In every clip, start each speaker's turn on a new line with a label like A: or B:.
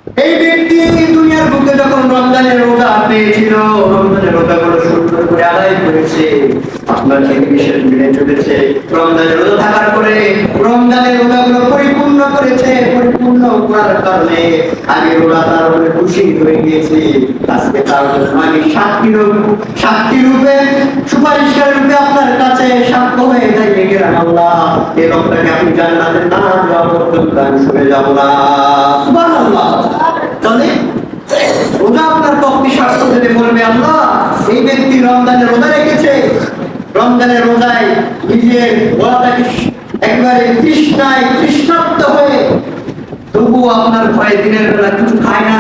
A: এই ব্যক্তি দুনিয়ার বুকে যখন রমজানের রোজা পেয়েছিল, রমজানের রোজাগুলো সুন্দর করে আদায় করেছে, আপনার বিশেষ মিলে চলেছে। রমজানের রোজা থাকার পরে রমজানের রোজাগুলো পরিপূর্ণ করেছে, পরিপূর্ণ করার কারণে আগে রোজা তার উপরে খুশি হয়ে গিয়েছে। আজকে তার আমি সাক্ষী রূপে সুপারিশকারী রূপে আপনার কাছে সাক্ষ্য হয়ে যাইবে গেলাম। আল্লাহ, এই রমজানকে আপনি জান্নাতের না যাওয়া পর্যন্ত আমি শুনে যাব না। সুবহানাল্লাহ। তাহলে রোজা আপনার পক্ষে স্বাস্থ্য দিতে বলবে, আল্লাহ এই ব্যক্তি রমজানের রোজা রেখেছে, রমজানের রোজায় নিজের গলাটাকে একবারে তৃষ্ণার্ত হয়ে তবুও আপনার ভয়ে দিনের বেলা কিছু খায় না,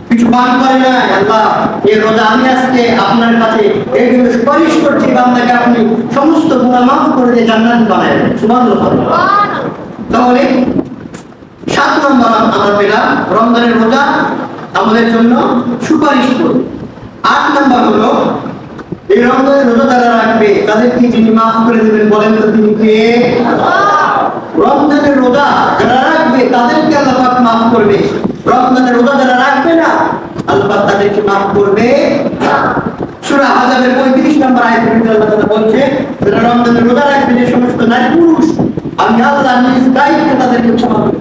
A: কিছু পান করে না। আল্লাহ, এই রোজা আমি আজকে আপনার কাছে এইগুলো সুপারিশ করছি, বান্দাকে আপনি সমস্ত গুনাহ মাফ করে দিয়ে জান্নাত বানায় দেন। সুবহানাল্লাহ। তাহলে 7 নম্বর আমরা পেলাম, রমজানের রোজা আমাদের জন্য সুপারিশ করবে। 8 নম্বর হলো, এই রমজানের রোজা যারা রাখবে তাদেরকে যিনি মাফ করে দেবেন, বলেন তো তিনি কে? রমজানের রোজা যারা রাখবে তাদেরকে আল্লাহ পাক মাফ করবে। রমজানের রোজা যারা রাখবে না, আল্লাহ পাক তাদেরকে মাফ করবে না। সূরা আহজাবের 35 নম্বর আয়াতের ভিতরে আল্লাহ তাআলা বলছে, যারা রমজানের রোজা রাখবে, যে সমস্ত নারী পুরুষ, আমি আল্লাহ নিজ দায়িত্বে তাদেরকে ক্ষমা করব।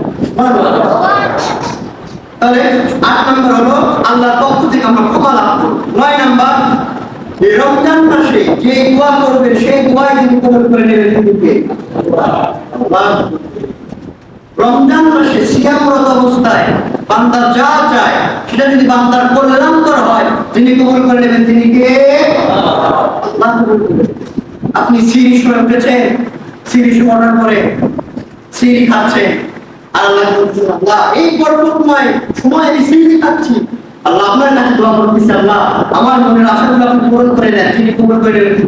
A: তাহলে 8 নম্বর হলো আল্লাহর পক্ষ থেকে আমরা ক্ষমা লাভ করব। 9 নম্বর, এই রমজান মাসে যে দোয়া করবে সেই দোয়াই তিনি কবুল করে নেবেন তিনি কে? আল্লাহ। রমজান মাসে সিয়ামরত অবস্থায় বান্দা যা চায় সেটা যদি বান্দার কল্যাণকর হয়, তিনি কবুল করে নেবেন তিনি কে? আল্লাহ কবুল করবেন। আপনি সিঁড়ি শুয়ে উঠেছেন, সিঁড়ি শোয়ানোর পরে সিঁড়ি খাচ্ছেন, আর আল্লাহ বলছেন, আল্লাহ এই বরকতময় সময় আমি সিঁড়ি খাচ্ছি, আল্লাহ আপনার কাছে দোয়া করতেছি, আল্লাহ আমার মনের আশাগুলো আপনি পূরণ করে দেন, তিনি কবুল করে নেবেন।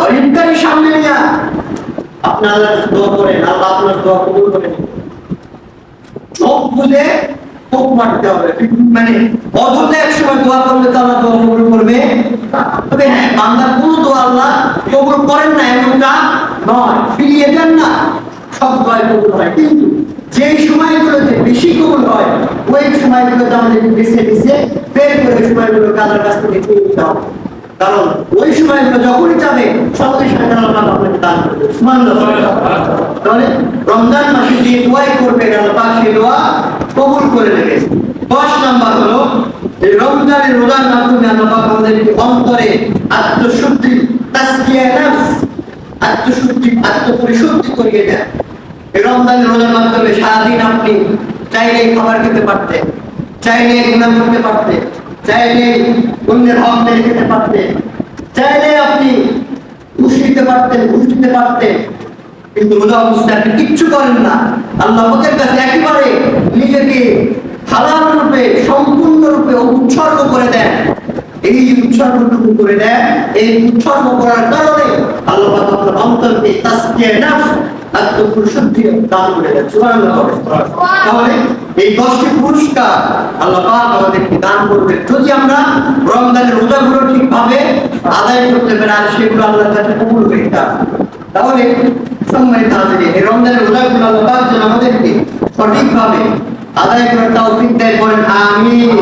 A: অনেকটাই সামনে নিয়ে আপনি আল্লাহর কাছে দোয়া করেন, আল্লাহ আপনার দোয়া কবুল করে নেবেন। চোখ বুঝে চোখ মারতে হবে, মানে অযথা এক সময় দোয়া করলে তো আল্লাহ দোয়া কবুল করবে। তবে হ্যাঁ, বান্দার কোন দোয়া আল্লাহ কবুল করেন না এমনটা নয়, ফিরিয়ে দেন না, সব দোয়া কবুল হয়, কিন্তু যে সময়গুলোতে বেশি কবুল হয় ওই সময়গুলোতে আমাদের বেছে বেছে বের করে সময়গুলো আল্লাহর কাছ থেকে পেয়ে নিতে হবে। কারণ ওই সময়গুলো যখনই যাবে সঙ্গে সঙ্গে আল্লাহ আপনাকে দান করবে। সুবহানাল্লাহ। তাহলে রমজান মাসে যে দোয়াই করবেন আল্লাহ পাক সেই দোয়া কবুল করে নেবেন। 10 নম্বর হলো, এই রমজানের রোজার মাধ্যমে আল্লাহ পাক আমাদেরকে অন্তরে আত্মশুদ্ধি, তাসকিয়া নফস, আত্মপরিশুদ্ধি করিয়ে দেন। এই রমজানের রোজার মাধ্যমে সারাদিন আপনি চাইলে খাবার খেতে পারতেন, চাইলে গুনাহ করতে পারতেন, চাইলে অন্যের হক মেরে খেতে পারতেন, চাইলে আপনি ঘুষ দিতে পারতেন, কিন্তু রোজা অবস্থায় আপনি কিচ্ছু করেন না। আল্লাহ পাকের কাছে একেবারে নিজেকে হালাল রূপে সম্পূর্ণরূপে উৎসর্গ করে দেন। এই উৎসর্গটুকু করে দেন, এই উৎসর্গ করার কারণে আল্লাহ পাক আপনার অন্তরকে তাসকিয়া নফস, আত্মপরিশুদ্ধি দান করে দেন। সুবহানাল্লাহ। তাহলে এই 10টি পুরস্কার আল্লাহ পাক আমাদেরকে দান করবেন যদি আমরা রমজানের রোজাগুলো ঠিকভাবে আদায় করতে পারি, আর সেগুলো আল্লাহর কাছে কবুল হয়ে যায়। তাহলে সম্মানিত হাজিরিন, এই রমজানের রোজাগুলো আল্লাহ পাক যেন আমাদেরকে সঠিকভাবে আদায় করার তৌফিক দেয়, বলেন আমিন।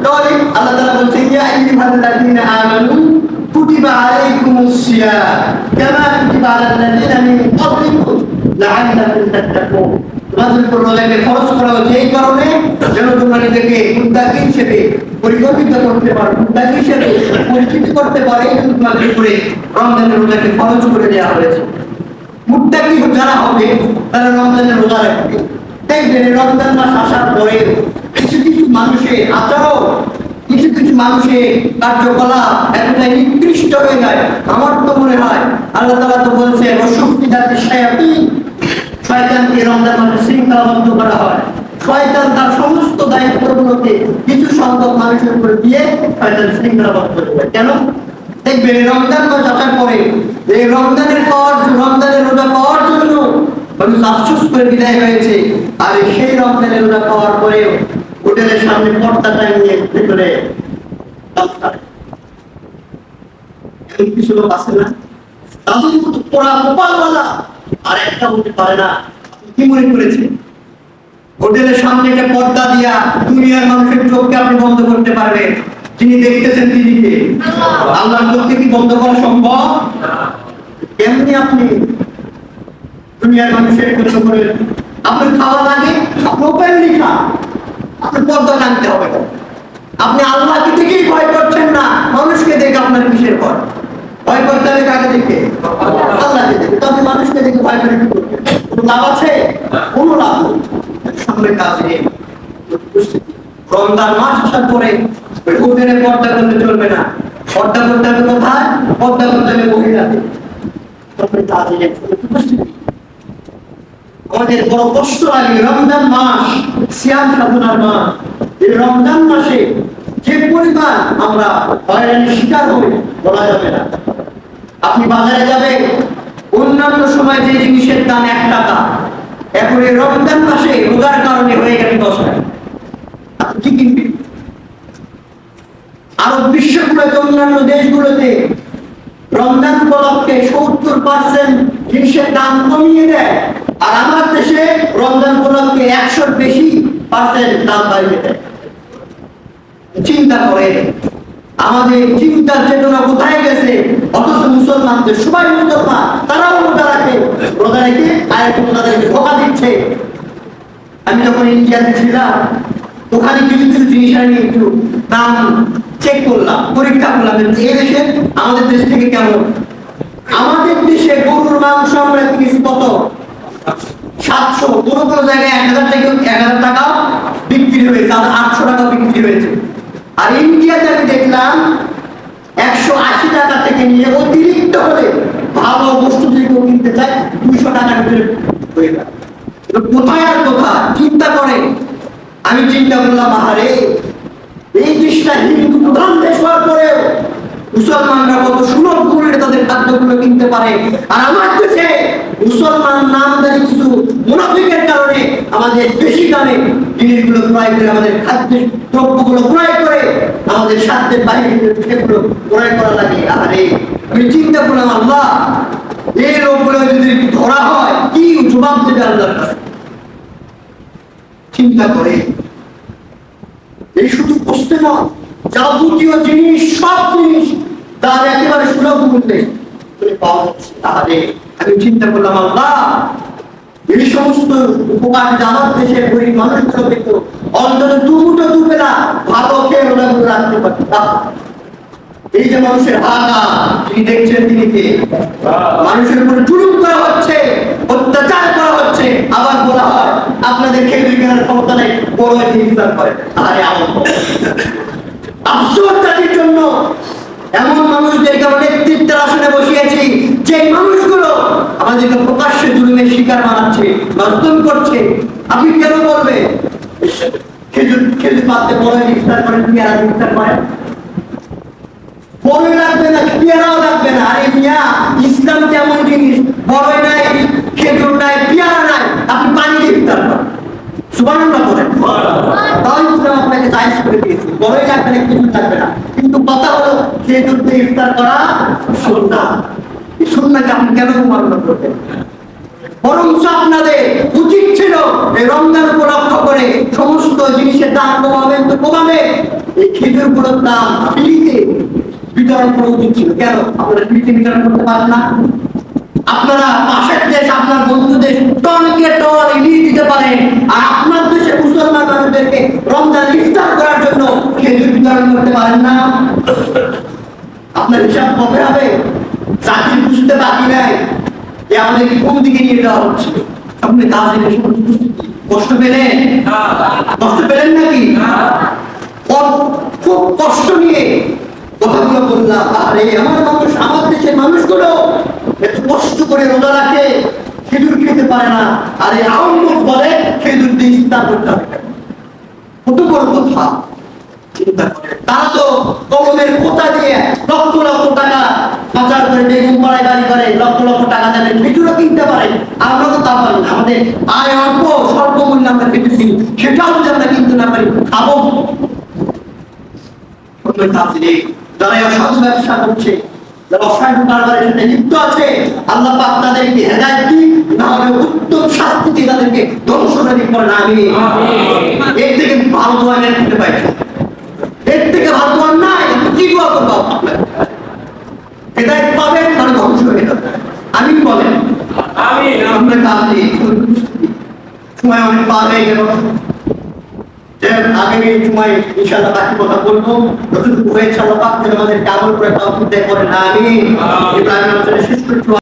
A: তাহলে আল্লাহ তাআলা বলছেন, ইয়া আইয়ুহাল্লাযীনা আমানু কুতিবা আলাইকুমুস সিয়াম কামা কুতিবা আলাল লাযীনা মিন ক্বাবলিকুম লাআল্লাকুম তাত্তাকুন। তোমাদের উপর রোজাকে ফরজ করা হয়েছে এই কারণে যেন তোমরা নিজেকে মুত্তাকি হিসেবে পরিকল্পিত করতে পারো, মুত্তাকি হিসেবে পরিচিত করতে পারো। এই জন্য তোমাদের উপরে রমজানের রোজাকে ফরজ করে দেওয়া হয়েছে। মুত্তাকি যারা হবে তারা রমজানের রোজা রাখবে। দেখবেন রমজান মাস আসার পরে কিছু কিছু মানুষের আচরণ, কিছু কিছু মানুষের কার্যকলাপ এতটাই নিকৃষ্ট হয়ে যায়, আমার তো মনে হয় আল্লাহ তাআলা তো বলছে ওয়াশুফিদাতিশ শায়াতিন, শয়তানকে রমজান মাসে শৃঙ্খলাবদ্ধ করা হয়। শয়তান তার সমস্ত দায়িত্বগুলোকে কিছু সংখ্যক মানুষের উপরে দিয়ে শয়তান শৃঙ্খলাবদ্ধ করে। কেন? দেখবেন রমজান মাস আসার পরে এই রমজানের রোজা পাওয়ার জন্য মানুষ আফসোস করে বিদায় হয়েছে, আর সেই রমজানের রোজা পাওয়ার পরেও হোটেলের সামনে পর্দা টাঙিয়ে ভেতরে কিছু লোক আছে না, তাদের মতো পোড়া কপালওয়ালা আর একটা হতে পারে না। কি মনে করেছে হোটেলের সামনে একটা পর্দা দিয়া দুনিয়ার মানুষের চোখকে আপনি বন্ধ করতে পারবেন। যিনি দেখতেছেন তিনি কে? আল্লাহর চোখকে কি বন্ধ করা সম্ভব? কেমনি আপনি দুনিয়ার মানুষের জন্য করে আপনার খাওয়া লাগে, আপনি ওপেনলি খান, আপনার পর্দা টানতে হবে। আপনি আল্লাহকে দেখেই ভয় করছেন না, মানুষকে দেখে আপনার কিসের ভয়? ভয় করতে হবে কাকে দেখে? আল্লাহকে দেখে। তো আপনি মানুষকে দেখে ভয় করে কি করবেন? কোনো লাভ আছে? কোনো লাভ নেই। সামনে কাজ নেই। রমজান মাস আসার পরে হোটেলে পর্দা করতে চলবে না। পর্দা করতে হবে কোথায়? পর্দা করতে হবে মহিলাদের। আমাদের বড় কষ্ট লাগে, রমজান মাস সিয়াম সাধনার মাস। এই রমজান মাসে যে পরিমাণ আমরা হয়রানির শিকার হই বলা যাবে না। আপনি বাজারে যাবেন, অন্যান্য সময় যে জিনিসের দাম 1 টাকা, এখন এই রমজান মাসে রোজার কারণে হয়ে গেছে 10 টাকা। আপনি কি কিনবেন? আরব বিশ্বগুলোতে, অন্যান্য দেশগুলোতে রমজান উপলক্ষে 70% জিনিসের দাম কমিয়ে দেয়, আর আমার দেশে রমজান উপলক্ষে 100 বেশি % দাম বাড়িয়ে দেয়। চিন্তা করে আমাদের চিন্তার চেতনা কোথায় গেছে? অথচ মুসলমানদের, সবাই মুসলমান, তারাও রোজা রাখে, রোজা রেখে আরেকটু তাদেরকে ধোঁকা দিচ্ছে। আমি যখন ইন্ডিয়াতে ছিলাম, ওখানে কিছু কিছু জিনিস আমি একটু দাম চেক করলাম, পরীক্ষা করলাম, এই দেশে আমাদের দেশ থেকে কেমন। আমাদের দেশে গরুর মাংস আমরা কিনেছি কত? 700, কোনো কোনো জায়গায় 1000 টাকা বিক্রি হয়েছে, 800 টাকা বিক্রি হয়েছে। আর ইন্ডিয়াতে আমি দেখলাম 180 টাকা থেকে নিয়ে অতিরিক্ত হলে ভালো বস্তু যদি কেউ কিনতে চায় 200 টাকার ভিতরে হয়ে যায়। কোথায় আর কোথায় চিন্তা করে। আমি চিন্তা করলাম, আহারে এই দেশটা হিন্দু প্রধান দেশ হওয়ার পরেও মুসলমানরা কত সুলভ মূল্যে তাদের খাদ্যগুলো কিনতে পারে, আর আমার দেশে মুসলমান নামদারি কিছু মুনাফিকের কারণে আমাদের বেশি দামে জিনিসগুলো ক্রয় করে, আমাদের খাদ্য দ্রব্যগুলো ক্রয় করে আমাদের সাধ্যের বাইরে সেগুলো ক্রয় করা লাগে। আরে আমি চিন্তা করলাম, আল্লাহ এই লোকগুলো যদি ধরা হয় কি জবাব দেবে আল্লাহর কাছে? চিন্তা করে এই শুধু বসতে নয়, যাবতীয় জিনিস, সব জিনিস তার একেবারে সুলভ মূল্যে পাওয়া যাচ্ছে। তাহলে আমি চিন্তা করলাম, আল্লাহ এই সমস্ত উপকার আমার দেশের গরিব মানুষগুলো পেত, অন্তত দুমুঠো দুবেলা ভালো খেয়ে ওনাগুলো রাখতে পারতাম। এই যে মানুষের হাহাকার তিনি দেখছেন, তিনি কে? মানুষের উপরে জুলুম করা হচ্ছে, অত্যাচার করা হচ্ছে, আবার বলা হয় আপনাদের খেজুর কেনার ক্ষমতা নেই, বড় ইফতার করে। আরে আফসোস জাতির জন্য এমন মানুষদেরকে আমরা নেতৃত্বের আসনে বসিয়েছি, যে মানুষগুলো আমাদেরকে প্রকাশ্যে জুলুমের শিকার বানাচ্ছে, মাসদুম করছে। আপনি কেন বলবে খেজুর পাততে বড় ইফতার করেন, পেয়ারা ইফতার করেন? বড়ই লাগবে না, পেয়ারাও লাগবে না। আরে মিয়া, ইসলাম কেমন জিনিস? বড়ই নাই, খেজুর নাই, পেয়ারা নাই, আপনি পানি দিয়ে ইফতার করেন, সুবহানাল্লাহ বলেন। তাই ইসলাম আপনাকে জায়েজ করে দিয়েছে, বড়ই লাগবে না, খেজুর লাগবে না। কিন্তু কথা হলো খেজুর দিয়ে ইফতার করা সুন্নাহ। এই সুন্নাহকে আপনি কেন অমান্য করবেন? বরঞ্চ আপনাদের উচিত ছিল এই রমজান উপলক্ষ করে সমস্ত জিনিসের দাম কমাবেন তো কমাবে, এই খেজুর গুলোর দাম ফ্রিতে বিতরণ করা উচিত ছিল। কেন আপনারা ফ্রিতে বিতরণ করতে পারেন না? আপনারা পাশের দেশ, আপনার বন্ধু দেশ টনকে টন ইলিশ দিতে পারেন, আর আপনার দেশে মুসলমান মানুষদেরকে রমজান ইফতার করার জন্য খেজুর বিতরণ করতে পারেন না। আপনার হিসাব কবে হবে? জাতি বুঝতে বাকি নাই যে আমাদেরকে কোন দিকে নিয়ে যাওয়া হচ্ছে। আপনি কাজে কষ্ট পেলেন? কষ্ট পেলেন নাকি? খুব কষ্ট নিয়ে কথাগুলো বললাম। আরে আমার মানুষ, আমার দেশের মানুষগুলো এত কষ্ট করে রোজা রাখে, খেজুর খেতে পারে না। আরে আহম্মদ বলে খেজুর দিয়ে ইফতার করতে হবে, কত বড় কথা। চিন্তা করে তারা তো কলমের খোঁচা দিয়ে লক্ষ লক্ষ টাকা পাচার করে, বেগুন পাড়ায় গাড়ি করে লক্ষ লক্ষ টাকা দেবে, খেজুরও কিনতে পারে। আমরা তো তা পারি না, আমাদের আয় অল্প, স্বল্প মূল্যে আমরা খেজুর কিনি, সেটাও যদি আমরা কিনতে না পারি খাবো। যারা অসাধু ব্যবসা করছে, যারা অসাধু কারবারের সাথে লিপ্ত আছে, আল্লাহ পাক তাদেরকে হেদায়েত দিন, না হলে উত্তম শাস্তি দিয়ে তাদেরকে ধ্বংসকারী করেন আমি। এর থেকে ভালো দোয়া আমি করতে পারি না। এর থেকে ভালো দোয়া নাই। কি দোয়া করবো আপনার? হেদায়েত পাবেন মানে ধ্বংস হয়ে যাবে। আমি বলেন আপনার কাছে সময় অনেক পাওয়া যায় গেল। আগামী সময় ইনশাআল্লাহ বাকি কথা বলবো। যতটুকু হয়েছে আল্লাহ পাক যেন আমাদেরকে আমল করে তৌফিক দেয় করেন আমিন। ইব্রাহিম শেষ করছি।